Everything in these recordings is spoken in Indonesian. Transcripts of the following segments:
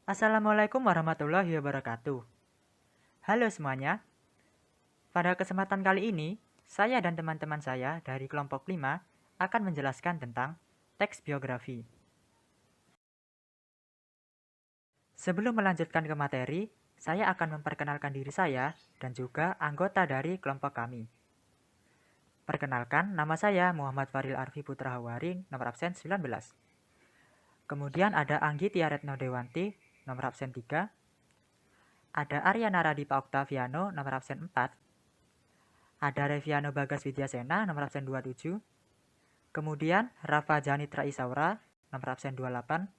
Assalamualaikum warahmatullahi wabarakatuh. Halo semuanya, pada kesempatan kali ini, saya dan teman-teman saya dari kelompok 5 akan menjelaskan tentang teks biografi. Sebelum melanjutkan ke materi, saya akan memperkenalkan diri saya dan juga anggota dari kelompok kami. Perkenalkan, nama saya Muhammad Faril Arfi Putra Hawaring, nomor absen 19. Kemudian ada Anggi Tiaretno Dewanti, nomor absen 3. Ada Aryana Radipa Oktaviano, nomor absen 4. Ada Reviano Bagas Widyasena, nomor absen 27. Kemudian Rafa Janitra Isaura, nomor absen 28.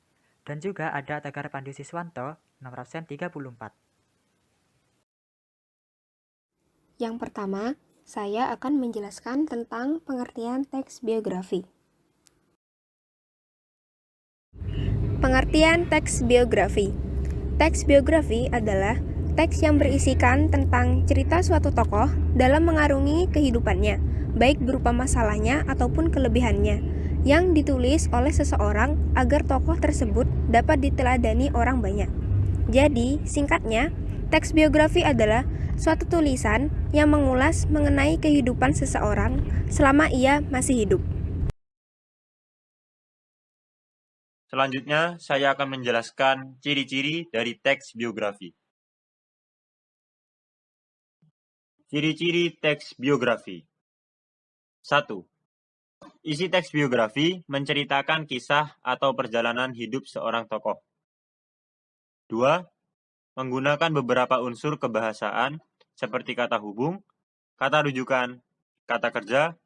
Dan juga ada Tegar Pandu Siswanto, nomor absen 34. Yang pertama, saya akan menjelaskan tentang pengertian teks biografi. Pengertian teks biografi. Teks biografi adalah teks yang berisikan tentang cerita suatu tokoh dalam mengarungi kehidupannya, baik berupa masalahnya ataupun kelebihannya, yang ditulis oleh seseorang agar tokoh tersebut dapat diteladani orang banyak. Jadi, singkatnya, teks biografi adalah suatu tulisan yang mengulas mengenai kehidupan seseorang selama ia masih hidup. Selanjutnya, saya akan menjelaskan ciri-ciri dari teks biografi. Ciri-ciri teks biografi. 1. Isi teks biografi menceritakan kisah atau perjalanan hidup seorang tokoh. 2. Menggunakan beberapa unsur kebahasaan seperti kata hubung, kata rujukan, kata kerja,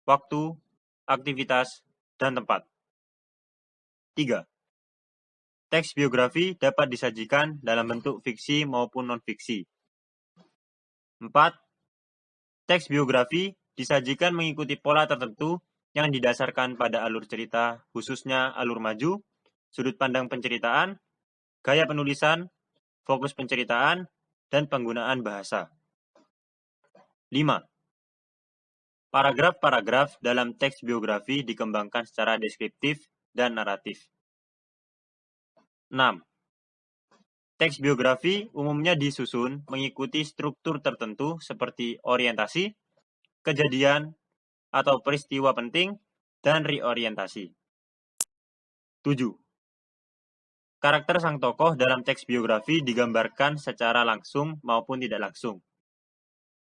waktu, aktivitas, dan tempat. 3. Teks biografi dapat disajikan dalam bentuk fiksi maupun non-fiksi. 4. Teks biografi disajikan mengikuti pola tertentu yang didasarkan pada alur cerita, khususnya alur maju, sudut pandang penceritaan, gaya penulisan, fokus penceritaan, dan penggunaan bahasa. 5. Paragraf-paragraf dalam teks biografi dikembangkan secara deskriptif dan naratif. 6. Teks biografi umumnya disusun mengikuti struktur tertentu seperti orientasi, kejadian, atau peristiwa penting, dan reorientasi. 7. Karakter sang tokoh dalam teks biografi digambarkan secara langsung maupun tidak langsung.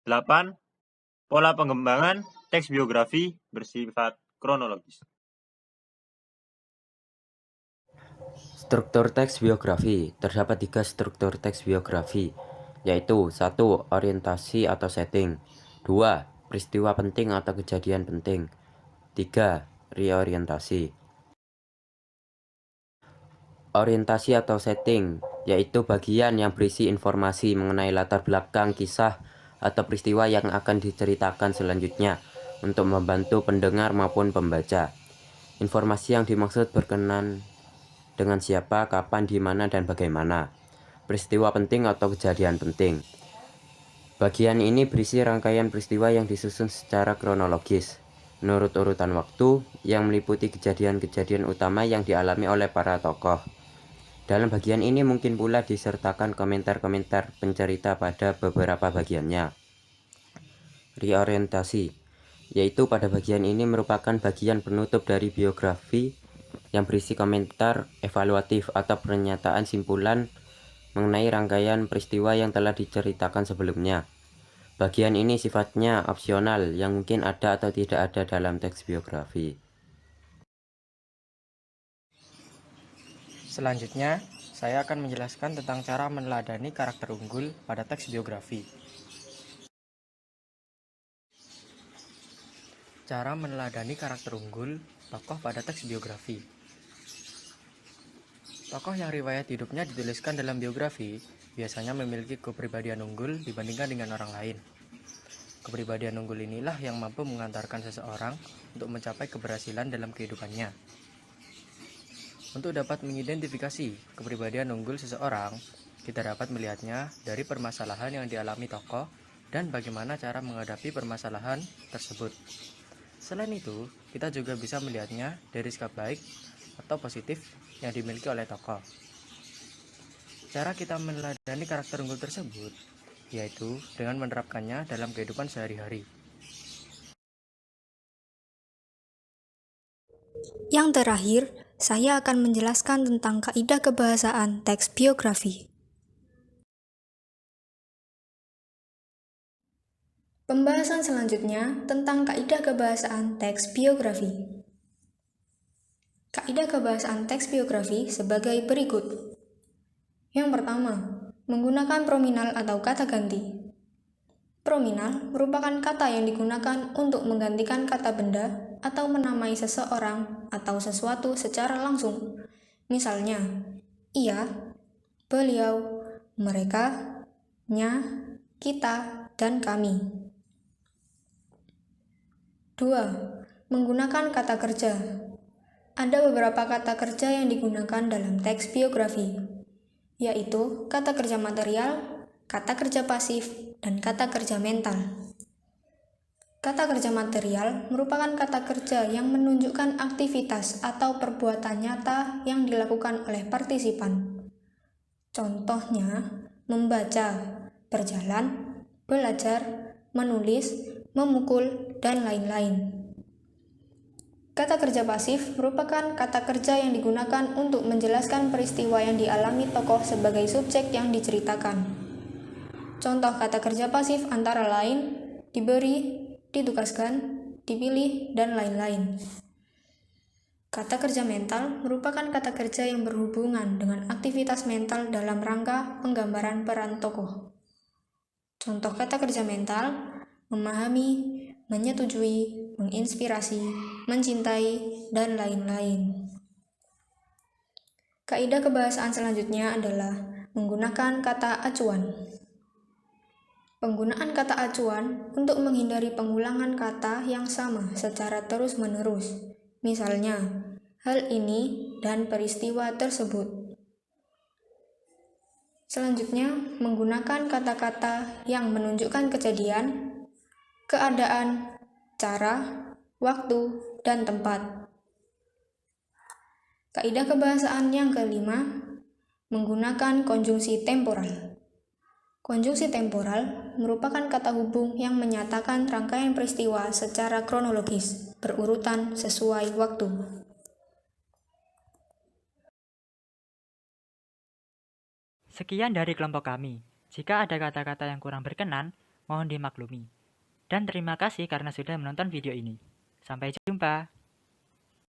8. Pola pengembangan teks biografi bersifat kronologis. Struktur teks biografi. Terdapat 3 struktur teks biografi, yaitu 1. Orientasi atau setting, 2. Peristiwa penting atau kejadian penting, 3. Reorientasi. Orientasi atau setting, yaitu bagian yang berisi informasi mengenai latar belakang kisah atau peristiwa yang akan diceritakan selanjutnya untuk membantu pendengar maupun pembaca. Informasi yang dimaksud berkenan dengan siapa, kapan, di mana, dan bagaimana. Peristiwa penting atau kejadian penting. Bagian ini berisi rangkaian peristiwa yang disusun secara kronologis, menurut urutan waktu, yang meliputi kejadian-kejadian utama yang dialami oleh para tokoh. Dalam bagian ini mungkin pula disertakan komentar-komentar pencerita pada beberapa bagiannya. Reorientasi, yaitu pada bagian ini merupakan bagian penutup dari biografi yang berisi komentar evaluatif atau pernyataan simpulan mengenai rangkaian peristiwa yang telah diceritakan sebelumnya. Bagian ini sifatnya opsional yang mungkin ada atau tidak ada dalam teks biografi. Selanjutnya, saya akan menjelaskan tentang cara meneladani karakter unggul pada teks biografi. Cara meneladani karakter unggul tokoh pada teks biografi. Tokoh yang riwayat hidupnya dituliskan dalam biografi biasanya memiliki kepribadian unggul dibandingkan dengan orang lain. Kepribadian unggul inilah yang mampu mengantarkan seseorang untuk mencapai keberhasilan dalam kehidupannya. Untuk dapat mengidentifikasi kepribadian unggul seseorang, kita dapat melihatnya dari permasalahan yang dialami tokoh dan bagaimana cara menghadapi permasalahan tersebut. Selain itu, kita juga bisa melihatnya dari sikap baik atau positif yang dimiliki oleh tokoh. Cara kita meneladani karakter unggul tersebut yaitu dengan menerapkannya dalam kehidupan sehari-hari. Yang terakhir, saya akan menjelaskan tentang kaidah kebahasaan teks biografi. Pembahasan selanjutnya tentang kaidah kebahasaan teks biografi. Kaidah kebahasaan teks biografi sebagai berikut. Yang pertama, menggunakan prominal atau kata ganti. Prominal merupakan kata yang digunakan untuk menggantikan kata benda atau menamai seseorang atau sesuatu secara langsung. Misalnya, ia, beliau, mereka, nya, kita, dan kami. 2. Menggunakan kata kerja. Ada beberapa kata kerja yang digunakan dalam teks biografi, yaitu kata kerja material, kata kerja pasif, dan kata kerja mental. Kata kerja material merupakan kata kerja yang menunjukkan aktivitas atau perbuatan nyata yang dilakukan oleh partisipan. Contohnya, membaca, berjalan, belajar, menulis, memukul, dan lain-lain. Kata kerja pasif merupakan kata kerja yang digunakan untuk menjelaskan peristiwa yang dialami tokoh sebagai subjek yang diceritakan. Contoh kata kerja pasif antara lain diberi, ditugaskan, dipilih, dan lain-lain. Kata kerja mental merupakan kata kerja yang berhubungan dengan aktivitas mental dalam rangka penggambaran peran tokoh. Contoh kata kerja mental: memahami, menyetujui, menginspirasi, mencintai, dan lain-lain. Kaidah kebahasaan selanjutnya adalah menggunakan kata acuan. Penggunaan kata acuan untuk menghindari pengulangan kata yang sama secara terus-menerus. Misalnya, hal ini dan peristiwa tersebut. Selanjutnya, menggunakan kata-kata yang menunjukkan kejadian, keadaan, cara, waktu, dan tempat. Kaidah kebahasaan yang kelima, menggunakan konjungsi temporal. Konjungsi temporal merupakan kata hubung yang menyatakan rangkaian peristiwa secara kronologis, berurutan sesuai waktu. Sekian dari kelompok kami. Jika ada kata-kata yang kurang berkenan, mohon dimaklumi. Dan terima kasih karena sudah menonton video ini. Sampai jumpa.